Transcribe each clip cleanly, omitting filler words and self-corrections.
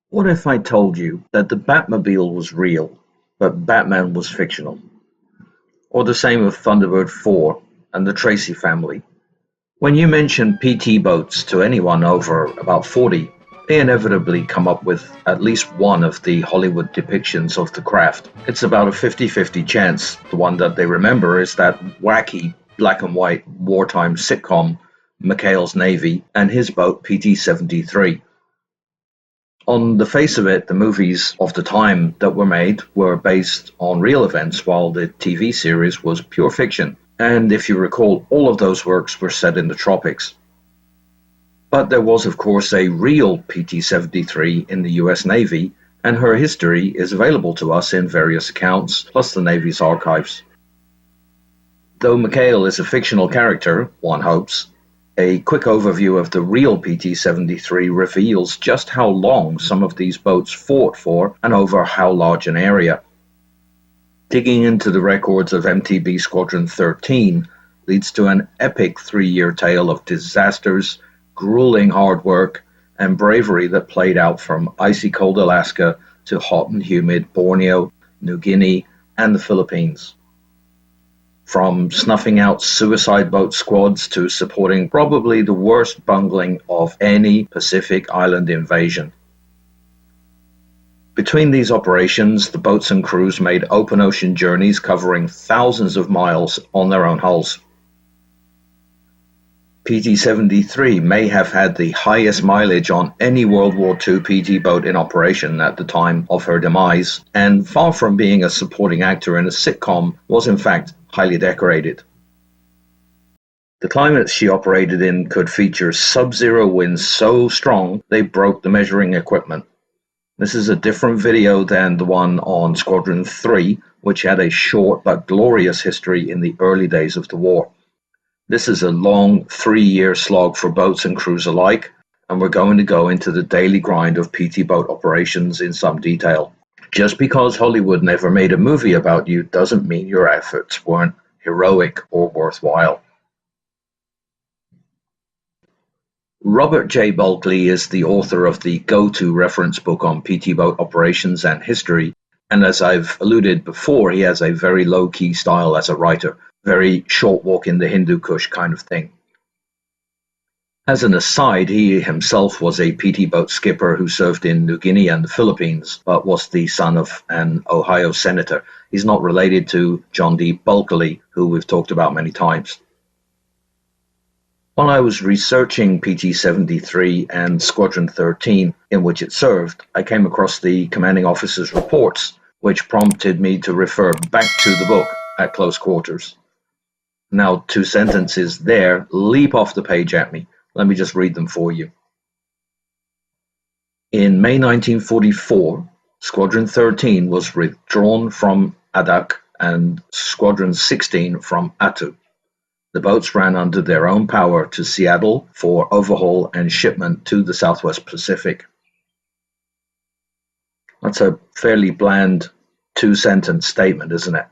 What if I told you that the Batmobile was real, but Batman was fictional? Or the same with Thunderbird 4 and the Tracy family. When you mention PT boats to anyone over about 40, they inevitably come up with at least one of the Hollywood depictions of the craft. It's about a 50-50 chance. The one that they remember is that wacky black and white wartime sitcom McHale's Navy and his boat PT-73. On the face of it, the movies of the time that were made were based on real events, while the TV series was pure fiction. And if you recall, all of those works were set in the tropics. But there was, of course, a real PT-73 in the US Navy, and her history is available to us in various accounts, plus the Navy's archives. Though McHale is a fictional character, one hopes, a quick overview of the real PT-73 reveals just how long some of these boats fought for and over how large an area. Digging into the records of MTB Squadron 13 leads to an epic 3-year tale of disasters, grueling hard work, and bravery that played out from icy cold Alaska to hot and humid Borneo, New Guinea, and the Philippines. From snuffing out suicide boat squads to supporting probably the worst bungling of any Pacific island invasion. Between these operations, the boats and crews made open ocean journeys covering thousands of miles on their own hulls. PT-73 may have had the highest mileage on any World War II PT boat in operation at the time of her demise, and far from being a supporting actor in a sitcom, was in fact highly decorated. The climates she operated in could feature sub-zero winds so strong they broke the measuring equipment. This is a different video than the one on Squadron 3, which had a short but glorious history in the early days of the war. This is a long 3-year slog for boats and crews alike, and we're going to go into the daily grind of PT boat operations in some detail. Just because Hollywood never made a movie about you doesn't mean your efforts weren't heroic or worthwhile. Robert J. Bulkley is the author of the go-to reference book on PT boat operations and history, and as I've alluded before, he has a very low-key style as a writer, very short walk in the Hindu Kush kind of thing. As an aside, he himself was a PT boat skipper who served in New Guinea and the Philippines, but was the son of an Ohio senator. He's not related to John D. Bulkley, who we've talked about many times. While I was researching PT-73 and Squadron 13, in which it served, I came across the commanding officer's reports, which prompted me to refer back to the book at close quarters. Now, 2 sentences there leap off the page at me. Let me just read them for you. In May 1944, Squadron 13 was withdrawn from Adak and Squadron 16 from Attu. The boats ran under their own power to Seattle for overhaul and shipment to the Southwest Pacific. That's a fairly bland 2-sentence statement, isn't it?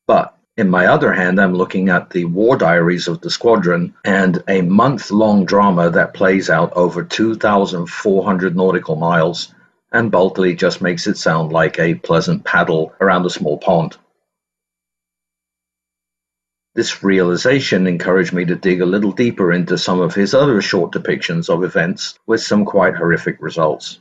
But in my other hand, I'm looking at the war diaries of the squadron and a month-long drama that plays out over 2,400 nautical miles, and Bulkley just makes it sound like a pleasant paddle around a small pond. This realization encouraged me to dig a little deeper into some of his other short depictions of events with some quite horrific results.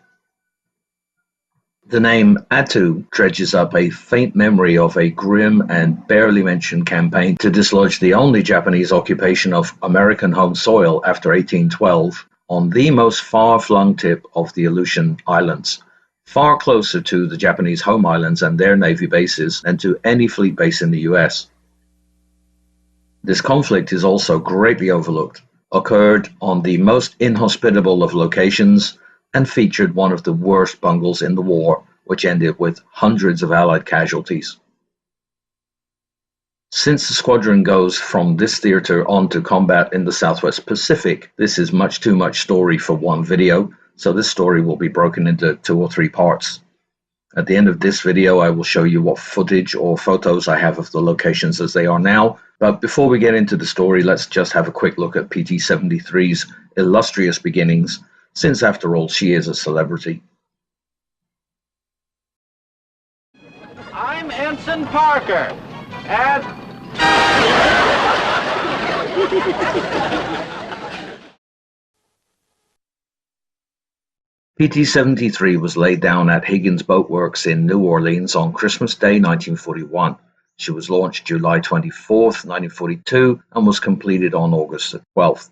The name Attu dredges up a faint memory of a grim and barely mentioned campaign to dislodge the only Japanese occupation of American home soil after 1812 on the most far-flung tip of the Aleutian Islands, far closer to the Japanese home islands and their navy bases than to any fleet base in the US. This conflict is also greatly overlooked, occurred on the most inhospitable of locations, and featured one of the worst bungles in the war, which ended with hundreds of Allied casualties. Since the squadron goes from this theater on to combat in the Southwest Pacific, this is much too much story for one video, so this story will be broken into 2 or 3 parts. At the end of this video, I will show you what footage or photos I have of the locations as they are now, but before we get into the story, let's just have a quick look at PT-73's illustrious beginnings, since after all she is a celebrity. I'm Ensign Parker, and... PT-73 was laid down at Higgins Boat Works in New Orleans on Christmas Day 1941. She was launched July 24, 1942, and was completed on August 12th.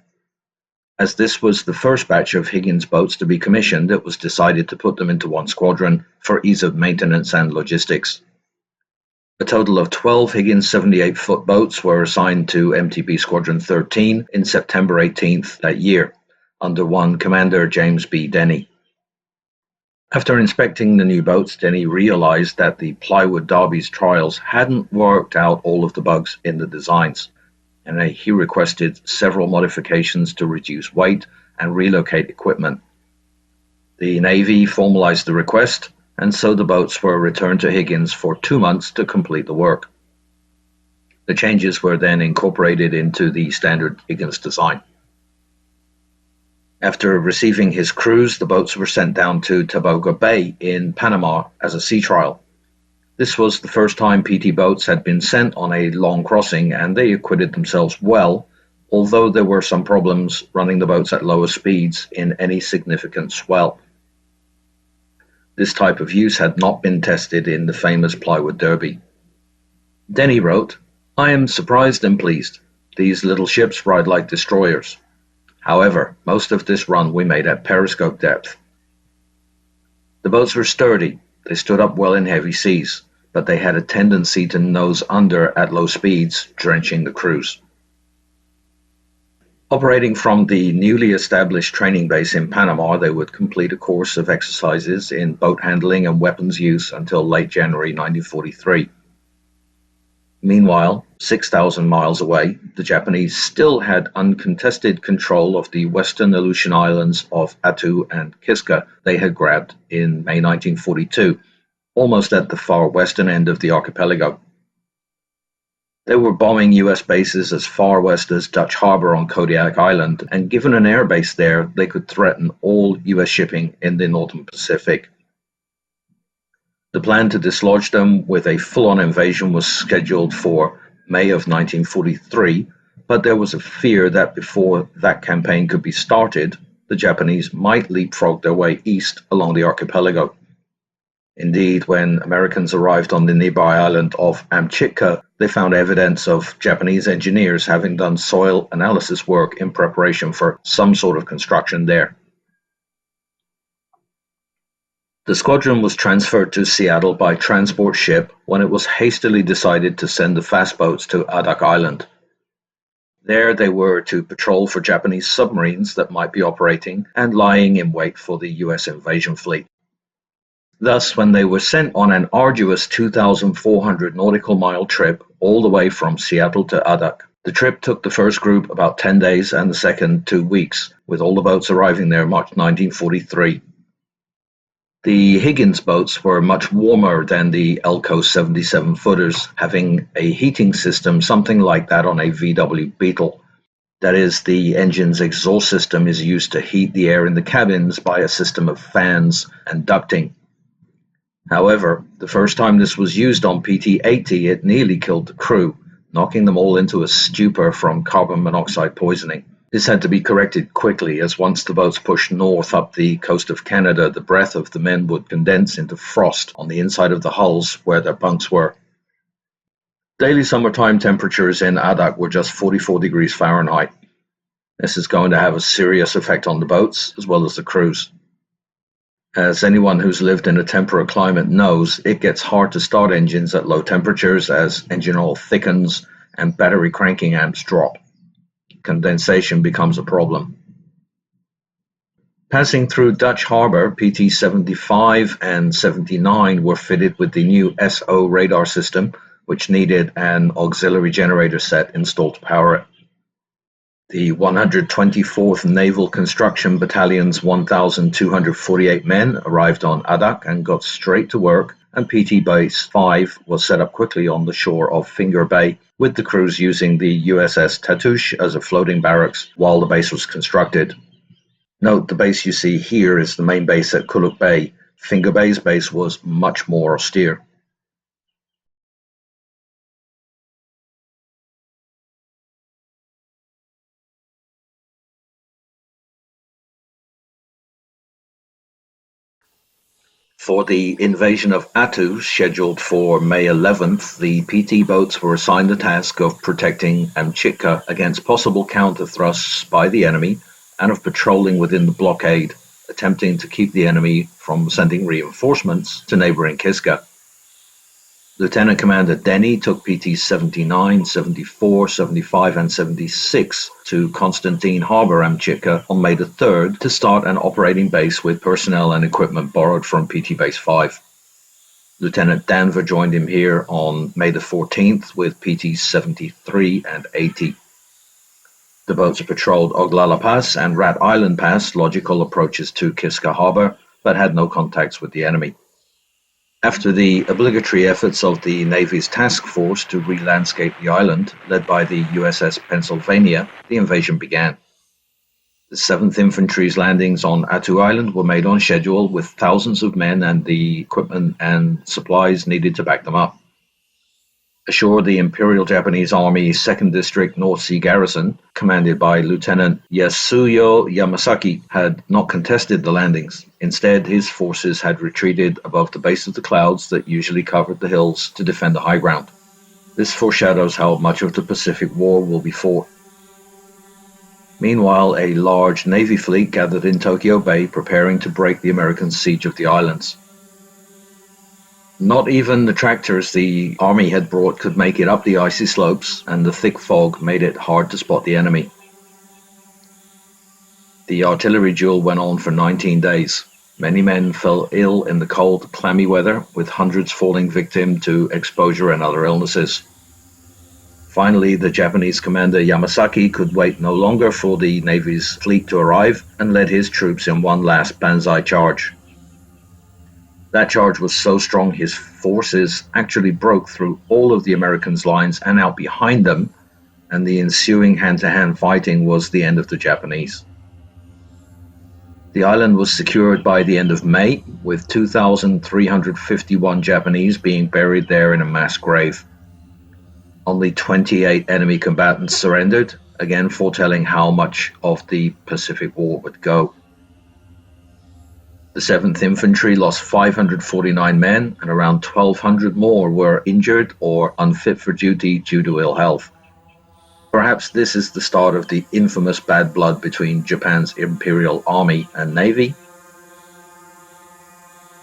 As this was the first batch of Higgins boats to be commissioned, it was decided to put them into one squadron for ease of maintenance and logistics. A total of 12 Higgins 78-foot boats were assigned to MTB Squadron 13 in September 18th that year, under one Commander James B. Denny. After inspecting the new boats, Denny realized that the Plywood Derby's trials hadn't worked out all of the bugs in the designs, and he requested several modifications to reduce weight and relocate equipment. The Navy formalized the request, and so the boats were returned to Higgins for 2 months to complete the work. The changes were then incorporated into the standard Higgins design. After receiving his crews, the boats were sent down to Tobago Bay in Panama as a sea trial. This was the first time PT boats had been sent on a long crossing, and they acquitted themselves well, although there were some problems running the boats at lower speeds in any significant swell. This type of use had not been tested in the famous Plywood Derby. Denny wrote, "I am surprised and pleased. These little ships ride like destroyers. However, most of this run we made at periscope depth. The boats were sturdy, they stood up well in heavy seas, but they had a tendency to nose under at low speeds, drenching the crews." Operating from the newly established training base in Panama, they would complete a course of exercises in boat handling and weapons use until late January 1943. Meanwhile, 6,000 miles away, the Japanese still had uncontested control of the western Aleutian islands of Attu and Kiska they had grabbed in May 1942, almost at the far western end of the archipelago. They were bombing US bases as far west as Dutch Harbor on Kodiak Island, and given an airbase there, they could threaten all US shipping in the Northern Pacific. The plan to dislodge them with a full-on invasion was scheduled for May of 1943, but there was a fear that before that campaign could be started, the Japanese might leapfrog their way east along the archipelago. Indeed, when Americans arrived on the nearby island of Amaknak, they found evidence of Japanese engineers having done soil analysis work in preparation for some sort of construction there. The squadron was transferred to Seattle by transport ship when it was hastily decided to send the fast boats to Adak Island. There they were to patrol for Japanese submarines that might be operating and lying in wait for the US invasion fleet. Thus, when they were sent on an arduous 2,400 nautical mile trip all the way from Seattle to Adak, the trip took the first group about 10 days and the second 2 weeks, with all the boats arriving there March 1943. The Higgins boats were much warmer than the Elco 77-footers, having a heating system something like that on a VW Beetle. That is, the engine's exhaust system is used to heat the air in the cabins by a system of fans and ducting. However, the first time this was used on PT-80, it nearly killed the crew, knocking them all into a stupor from carbon monoxide poisoning. This had to be corrected quickly, as once the boats pushed north up the coast of Canada, the breath of the men would condense into frost on the inside of the hulls where their bunks were. Daily summertime temperatures in Adak were just 44 degrees Fahrenheit. This is going to have a serious effect on the boats, as well as the crews. As anyone who's lived in a temperate climate knows, it gets hard to start engines at low temperatures as engine oil thickens and battery cranking amps drop. Condensation becomes a problem. Passing through Dutch Harbor, PT-75 and 79 were fitted with the new SO radar system, which needed an auxiliary generator set installed to power it. The 124th Naval Construction Battalion's 1,248 men arrived on Adak and got straight to work, and PT Base 5 was set up quickly on the shore of Finger Bay, with the crews using the USS Cottage as a floating barracks while the base was constructed. Note the base you see here is the main base at Kuluk Bay. Finger Bay's base was much more austere. For the invasion of Attu, scheduled for May 11th, the PT boats were assigned the task of protecting Amchitka against possible counter-thrusts by the enemy and of patrolling within the blockade, attempting to keep the enemy from sending reinforcements to neighboring Kiska. Lieutenant Commander Denny took PT-79, 74, 75 and 76 to Constantine Harbor, Amchitka on May the 3rd to start an operating base with personnel and equipment borrowed from PT Base 5. Lieutenant Danver joined him here on May the 14th with PT-73 and 80. The boats patrolled Oglala Pass and Rat Island Pass, logical approaches to Kiska Harbor, but had no contacts with the enemy. After the obligatory efforts of the Navy's task force to re-landscape the island, led by the USS Pennsylvania, the invasion began. The 7th Infantry's landings on Attu Island were made on schedule with thousands of men and the equipment and supplies needed to back them up. Ashore, the Imperial Japanese Army 2nd District North Sea Garrison, commanded by Lieutenant Yasuyo Yamasaki, had not contested the landings. Instead, his forces had retreated above the base of the clouds that usually covered the hills to defend the high ground. This foreshadows how much of the Pacific War will be fought. Meanwhile, a large Navy fleet gathered in Tokyo Bay preparing to break the American siege of the islands. Not even the tractors the army had brought could make it up the icy slopes, and the thick fog made it hard to spot the enemy. The artillery duel went on for 19 days. Many men fell ill in the cold, clammy weather, with hundreds falling victim to exposure and other illnesses. Finally, the Japanese commander Yamasaki could wait no longer for the Navy's fleet to arrive and led his troops in one last banzai charge. That charge was so strong his forces actually broke through all of the Americans' lines and out behind them, and the ensuing hand-to-hand fighting was the end of the Japanese. The island was secured by the end of May, with 2,351 Japanese being buried there in a mass grave. Only 28 enemy combatants surrendered, again foretelling how much of the Pacific War would go. The 7th Infantry lost 549 men, and around 1,200 more were injured or unfit for duty due to ill health. Perhaps this is the start of the infamous bad blood between Japan's Imperial Army and Navy.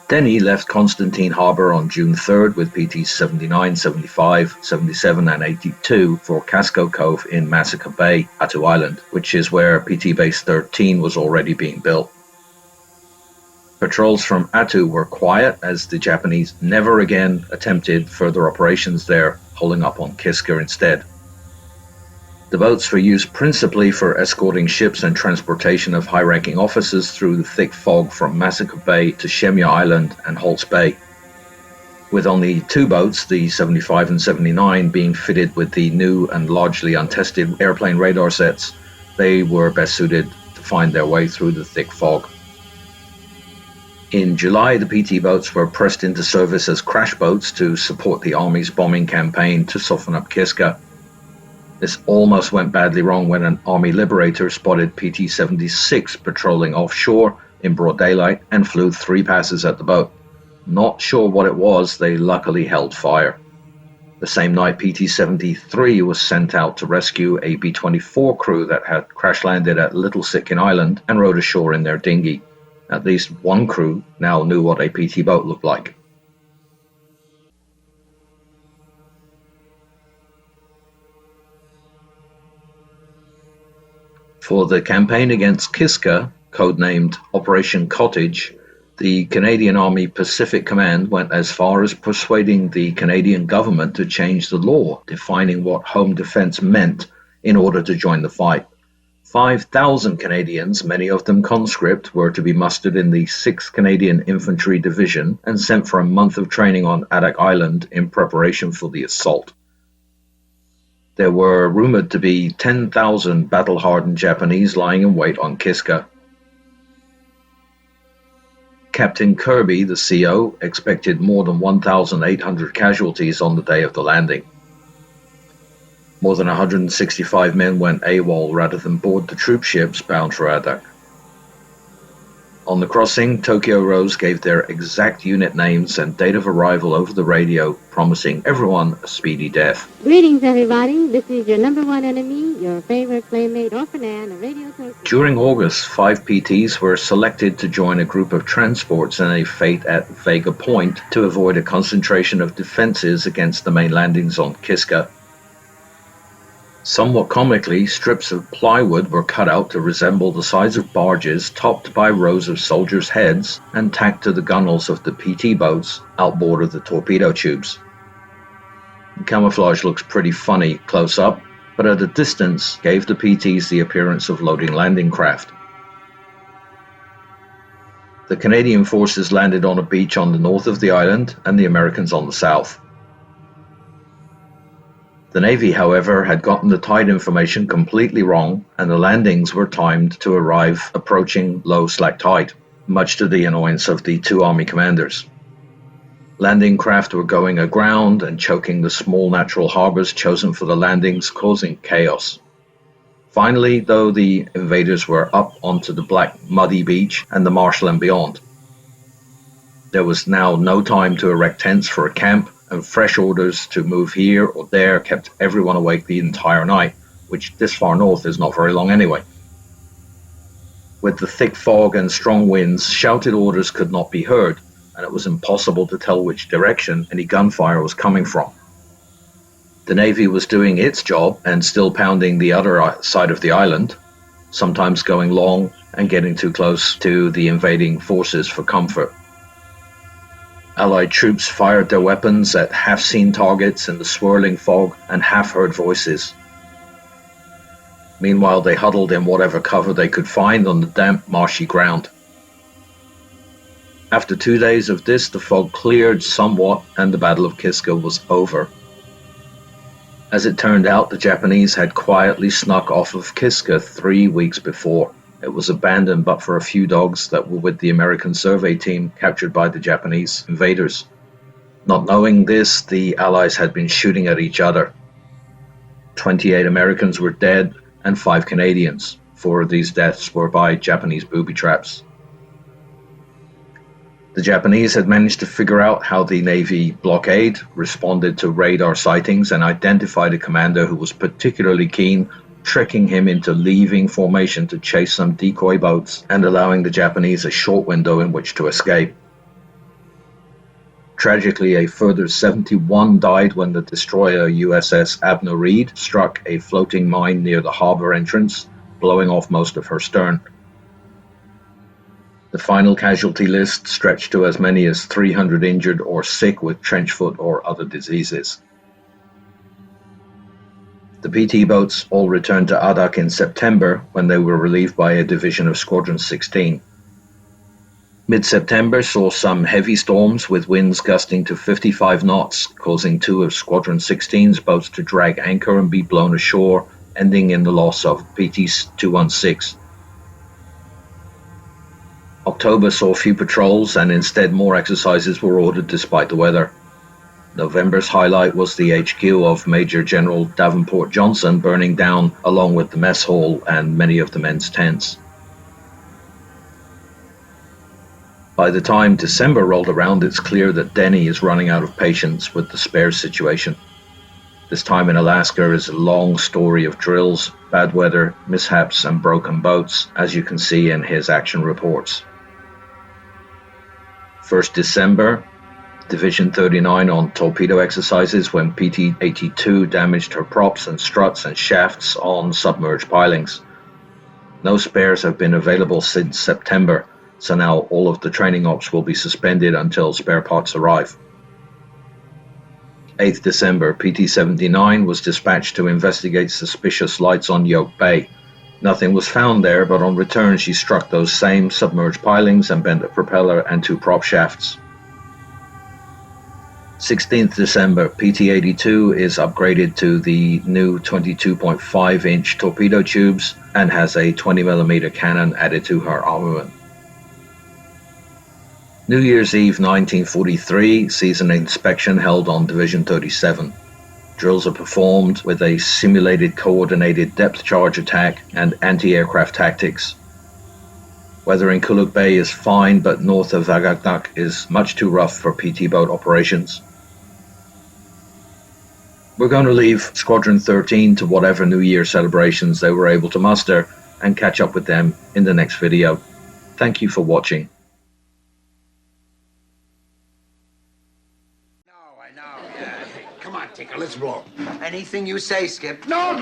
Denny left Constantine Harbor on June 3rd with PTs 79, 75, 77 and 82 for Casco Cove in Massacre Bay, Attu Island, which is where PT Base 13 was already being built. Patrols from Attu were quiet as the Japanese never again attempted further operations there, holding up on Kiska instead. The boats were used principally for escorting ships and transportation of high-ranking officers through the thick fog from Massacre Bay to Shemya Island and Holtz Bay. With only 2 boats, the 75 and 79, being fitted with the new and largely untested airplane radar sets, they were best suited to find their way through the thick fog. In July, the PT boats were pressed into service as crash boats to support the Army's bombing campaign to soften up Kiska. This almost went badly wrong when an Army Liberator spotted PT-76 patrolling offshore in broad daylight and flew 3 passes at the boat. Not sure what it was, they luckily held fire. The same night, PT-73 was sent out to rescue a B-24 crew that had crash-landed at Little Sitkin Island and rowed ashore in their dinghy. At least one crew now knew what a PT boat looked like. For the campaign against Kiska, codenamed Operation Cottage, the Canadian Army Pacific Command went as far as persuading the Canadian government to change the law defining what home defense meant in order to join the fight. 5,000 Canadians, many of them conscript, were to be mustered in the 6th Canadian Infantry Division and sent for a month of training on Adak Island in preparation for the assault. There were rumored to be 10,000 battle-hardened Japanese lying in wait on Kiska. Captain Kirby, the CO, expected more than 1,800 casualties on the day of the landing. More than 165 men went AWOL rather than board the troop ships bound for Adak. On the crossing, Tokyo Rose gave their exact unit names and date of arrival over the radio, promising everyone a speedy death. Greetings, everybody. This is your number one enemy, your favorite playmate, Orphanan, a radio Torpedo. During August, 5 PTs were selected to join a group of transports in a fete at Vega Point to avoid a concentration of defenses against the main landings on Kiska. Somewhat comically, strips of plywood were cut out to resemble the size of barges, topped by rows of soldiers' heads, and tacked to the gunwales of the PT boats outboard of the torpedo tubes. The camouflage looks pretty funny close up, but at a distance gave the PTs the appearance of loading landing craft. The Canadian forces landed on a beach on the north of the island, and the Americans on the south. The Navy, however, had gotten the tide information completely wrong, and the landings were timed to arrive approaching low slack tide, much to the annoyance of the 2 Army commanders. Landing craft were going aground and choking the small natural harbors chosen for the landings, causing chaos. Finally, though, the invaders were up onto the black muddy beach and the marshal and beyond. There was now no time to erect tents for a camp, and fresh orders to move here or there kept everyone awake the entire night, which this far north is not very long anyway. With the thick fog and strong winds, shouted orders could not be heard, and it was impossible to tell which direction any gunfire was coming from. The Navy was doing its job and still pounding the other side of the island, sometimes going long and getting too close to the invading forces for comfort. Allied troops fired their weapons at half-seen targets in the swirling fog and half-heard voices. Meanwhile, they huddled in whatever cover they could find on the damp, marshy ground. After 2 days of this, the fog cleared somewhat and the Battle of Kiska was over. As it turned out, the Japanese had quietly snuck off of Kiska 3 weeks before. It was abandoned but for a few dogs that were with the American survey team captured by the Japanese invaders. Not knowing this, the Allies had been shooting at each other. 28 Americans were dead and 5 Canadians. 4 of these deaths were by Japanese booby traps. The Japanese had managed to figure out how the Navy blockade responded to radar sightings and identified a commander who was particularly keen, tricking him into leaving formation to chase some decoy boats and allowing the Japanese a short window in which to escape. Tragically, a further 71 died when the destroyer USS Abner Reed struck a floating mine near the harbor entrance, blowing off most of her stern. The final casualty list stretched to as many as 300 injured or sick with trench foot or other diseases. The PT boats all returned to Adak in September when they were relieved by a division of Squadron 16. Mid-September saw some heavy storms with winds gusting to 55 knots, causing 2 of Squadron 16's boats to drag anchor and be blown ashore, ending in the loss of PT-216. October saw few patrols and instead more exercises were ordered despite the weather. November's highlight was the HQ of Major General Davenport Johnson burning down along with the mess hall and many of the men's tents. By the time December rolled around, it's clear that Denny is running out of patience with the spares situation. This time in Alaska is a long story of drills, bad weather, mishaps, and broken boats, as you can see in his action reports. 1st December, Division 39 on torpedo exercises when PT-82 damaged her props and struts and shafts on submerged pilings. No spares have been available since September, so now all of the training ops will be suspended until spare parts arrive. 8th December, PT-79 was dispatched to investigate suspicious lights on Yoke Bay. Nothing was found there, but on return she struck those same submerged pilings and bent a propeller and 2 prop shafts. 16th December, PT-82 is upgraded to the new 22.5-inch torpedo tubes and has a 20mm cannon added to her armament. New Year's Eve 1943 sees an inspection held on Division 37. Drills are performed with a simulated coordinated depth charge attack and anti-aircraft tactics. Weather in Kuluk Bay is fine, but north of Amaknak is much too rough for PT boat operations. We're going to leave Squadron 13 to whatever New Year celebrations they were able to muster and catch up with them in the next video. Thank you for watching. I know. Yeah. Come on, Tinker, let's roll. Anything you say, Skip. No.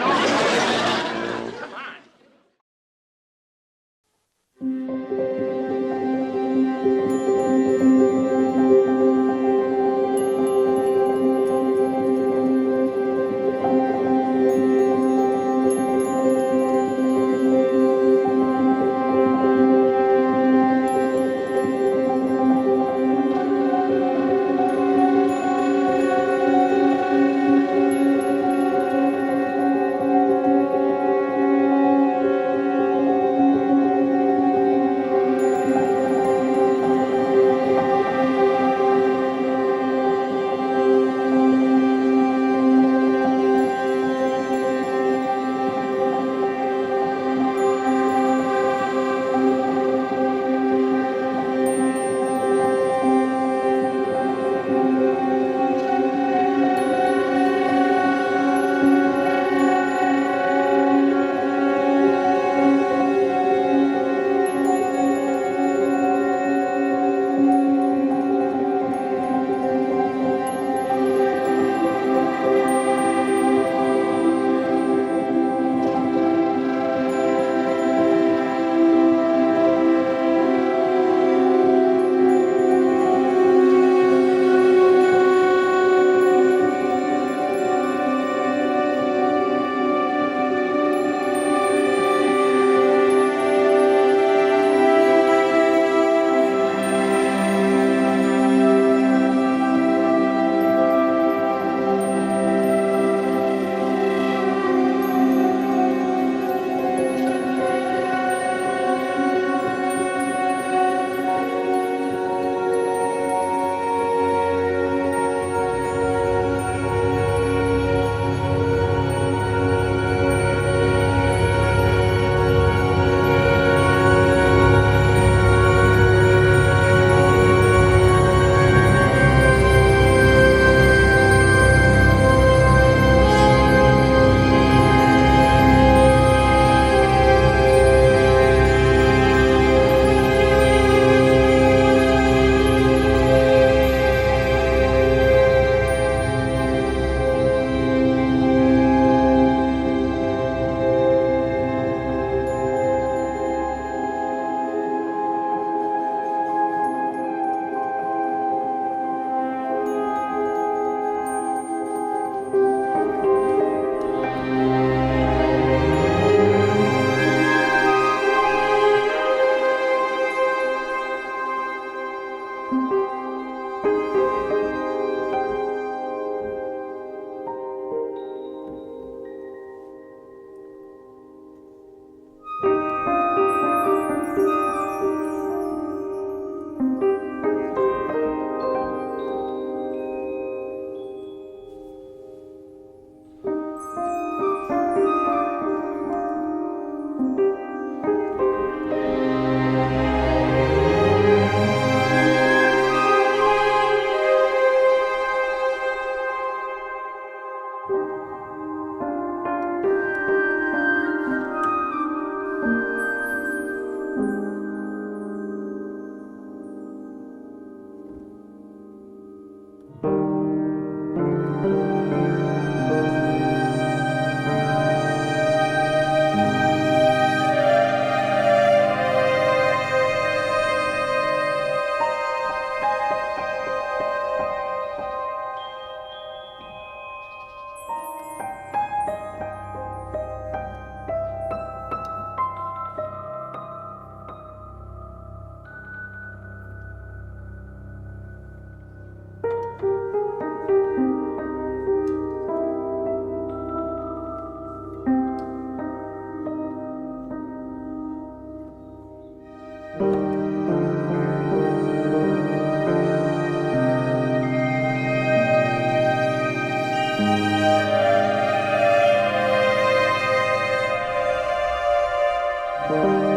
Bye.